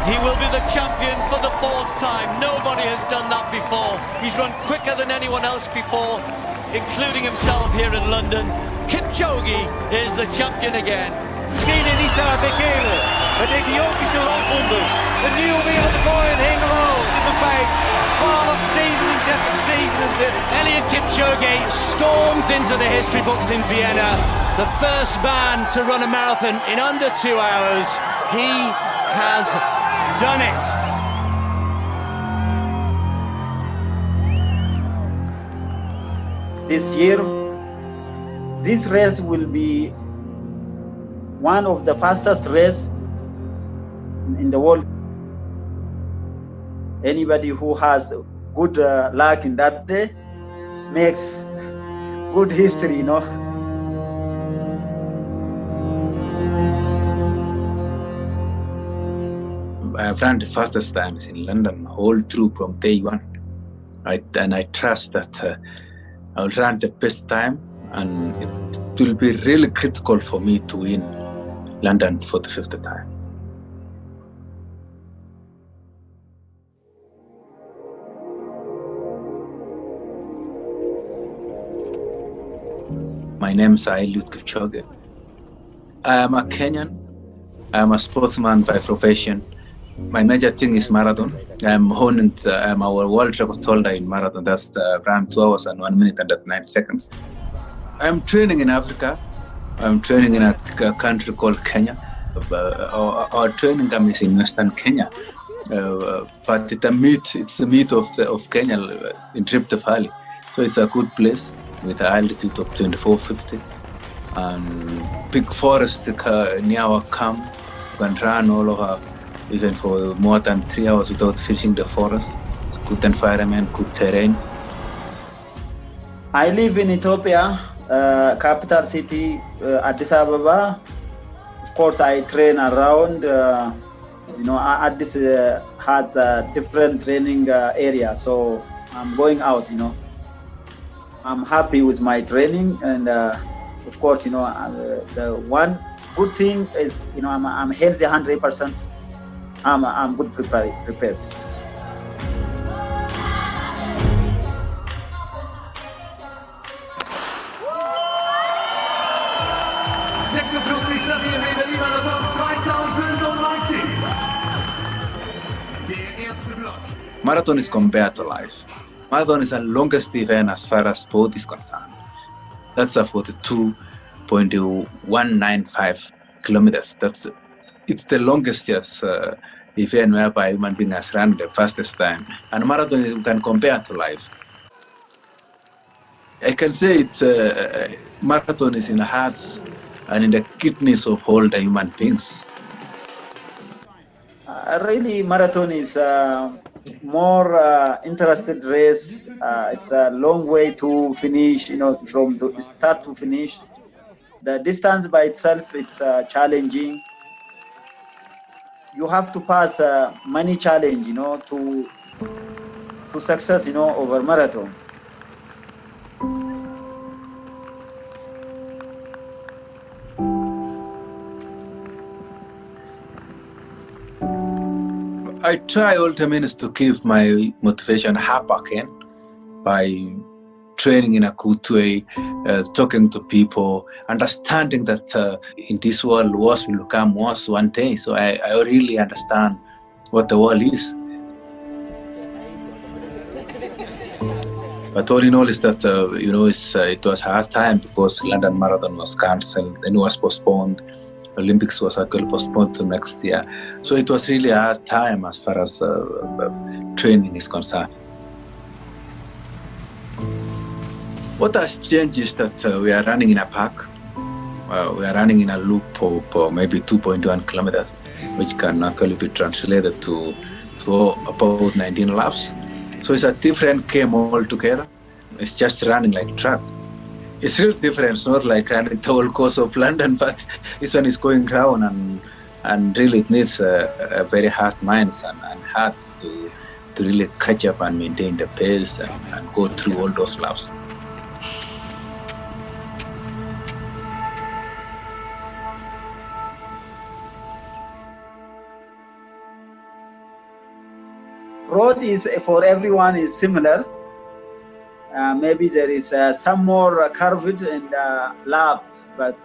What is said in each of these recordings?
He will be the champion for the fourth time. Nobody has done that before. He's run quicker than anyone else before, including himself here in London. Kipchoge is the champion again. Yine Lisa Bekele. Het Ethiopische landwonder. Een nieuwe wereldrecord in Hengelo. In de feit. 12:37:37. Eliud Kipchoge storms into the history books in Vienna. The first man to run a marathon in under 2 hours. He has done it. This year, this race will be one of the fastest race in the world. Anybody who has good luck in that day makes good history, you know. I've run the fastest times in London all through from day one. And I trust that I will run the best time, and it will be really critical for me to win London for the fifth time. My name is Eliud Kipchoge. I am a Kenyan. I am a sportsman by profession. My major thing is marathon. I'm our world record holder in marathon. That's ran 2 hours and 1 minute and 9 seconds. I'm training in Africa. I'm training in a country called Kenya. Our training camp is in Western Kenya. But it's the meat of Kenya in Rift Valley. So it's a good place with an altitude of 2450. And big forest near our camp. You can run all over even for more than 3 hours without finishing the forest. It's good environment, good terrain. I live in Ethiopia, capital city, Addis Ababa. Of course, I train around. Addis had different training area, so I'm going out. I'm happy with my training, and of course, the one good thing is, I'm healthy 100%. I'm good prepared. Marathon is compared to life. Marathon is the longest event as far as sport is concerned. That's a 42.195 kilometers. It's the longest event whereby human being has run the fastest time. And marathon you can compare to life. I can say marathon is in the hearts and in the kidneys of all the human beings. Really, marathon is more interested race. It's a long way to finish, from the start to finish. The distance by itself, it's challenging. You have to pass many challenge, to success, over marathon. I try all the means to keep my motivation up again by training in a good way, talking to people, understanding that in this world, wars will become wars one day. So I really understand what the world is. But all in all is that, it was a hard time because London Marathon was cancelled and it was postponed. Olympics was actually postponed to next year. So it was really a hard time as far as training is concerned. What has changed is that we are running in a park. We are running in a loop of maybe 2.1 kilometers, which can actually be translated to about 19 laps. So it's a different game altogether. It's just running like track. It's really different. It's not like running the whole course of London, but this one is going round, and really it needs a very hard minds and hearts to really catch up and maintain the pace and go through all those laps. road is for everyone is similar. Maybe there is some more curved and lapped, but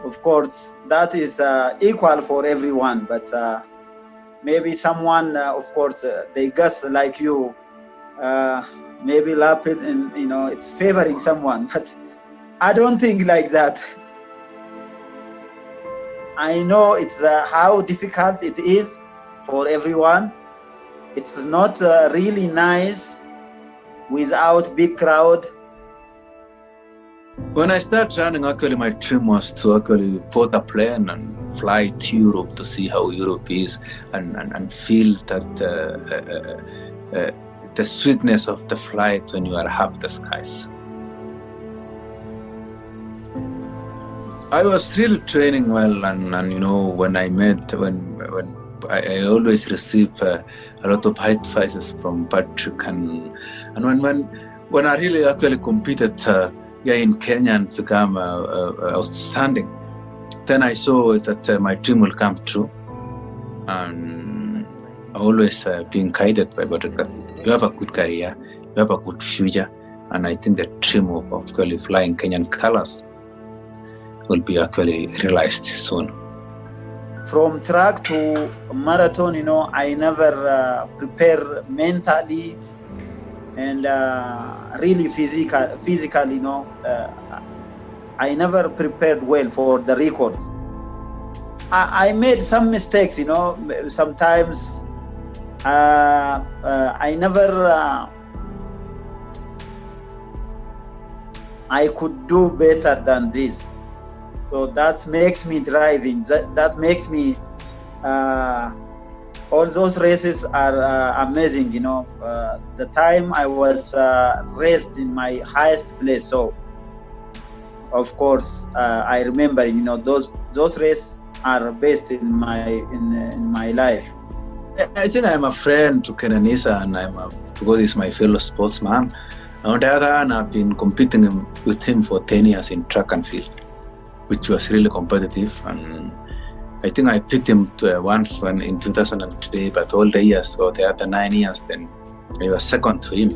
of course that is equal for everyone. But maybe someone, of course, they guess like you, maybe lap it, and it's favoring someone. But I don't think like that. I know it's how difficult it is for everyone. It's not really nice without big crowd. When I started running, actually my dream was to actually put a plane and fly to Europe to see how Europe is and feel that the sweetness of the flight when you are up the skies. I was really training well, and when I I always receive a lot of advices from Patrick, and when I really actually competed in Kenya and become outstanding, then I saw that my dream will come true, and always being guided by Patrick that you have a good career, you have a good future, and I think the dream of actually flying Kenyan colors will be actually realized soon. From track to marathon, I never prepare mentally and really physically, I never prepared well for the records. I made some mistakes, sometimes I never, I could do better than this. So that makes me driving. That makes me. All those races are amazing. The time I was raced in my highest place. So, of course, I remember. Those races are best in my life. I think I'm a friend to Kenanisa, and because he's my fellow sportsman. On the other hand, I've been competing with him for 10 years in track and field, which was really competitive, and I think I beat him once when in 2003, but all the years, or the other 9 years, then I was second to him.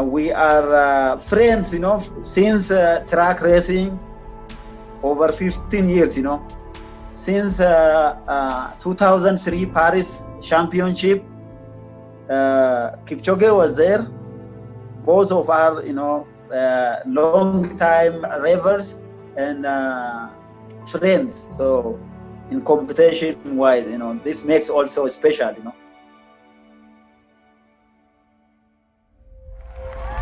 We are friends, since track racing, over 15 years, since 2003 Paris Championship, Kipchoge was there. Both of our, long time rivals and friends. So in competition wise, this makes also special,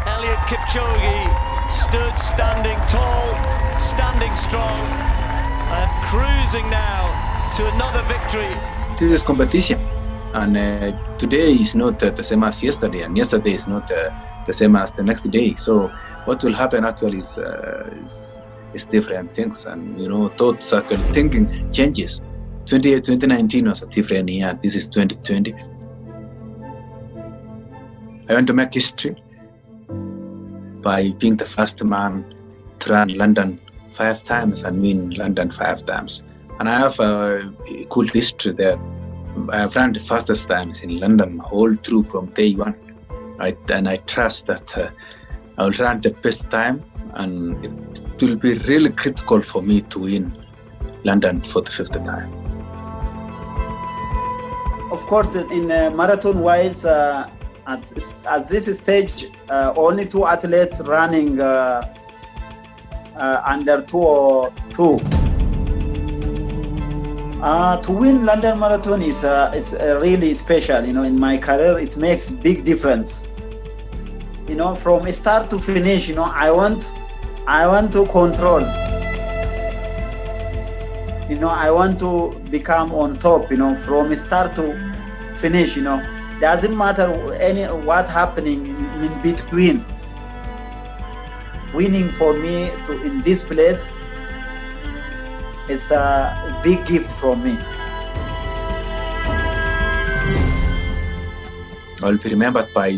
Eliud Kipchoge stood standing tall, standing strong, and cruising now to another victory. This is competition, and today is not the same as yesterday, and yesterday is not the same as the next day. So what will happen actually is different things, and thoughts actually thinking changes. 2019 was a different year. This is 2020. I want to make history by being the first man to run London 5 times and win London 5 times. And I have a cool history there. I have run the fastest times in London all through from day one. And I trust that I will run the best time, and it will be really critical for me to win London for the 5th time. Of course, in marathon wise, at this stage, only 2 athletes running under 202. To win London Marathon is really special. In my career, it makes big difference. From start to finish, I want to control. I want to become on top. From start to finish. Doesn't matter what happening in between. Winning for me in this place is a big gift from me. I'll be remembered by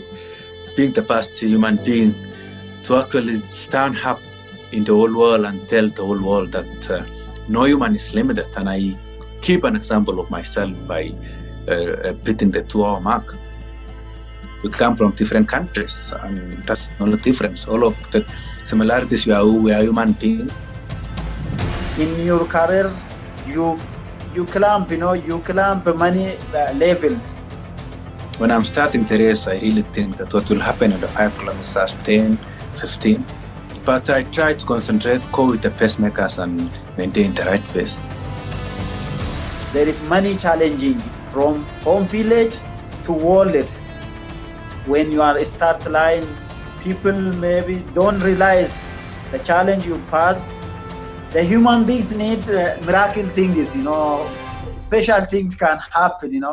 being the first human being to actually stand up in the whole world and tell the whole world that no human is limited. And I keep an example of myself by beating the 2-hour mark. We come from different countries, and that's the only difference. All of the similarities, we are human beings. In your career, you climb, you climb many levels. When I'm starting the race, I really think that what will happen in the 5 kilometers, 10, 15. But I try to concentrate, go with the pacemakers and maintain the right pace. There is many challenging from home village to world. When you are start line, people maybe don't realize the challenge you passed. The human beings need miracle things, special things can happen,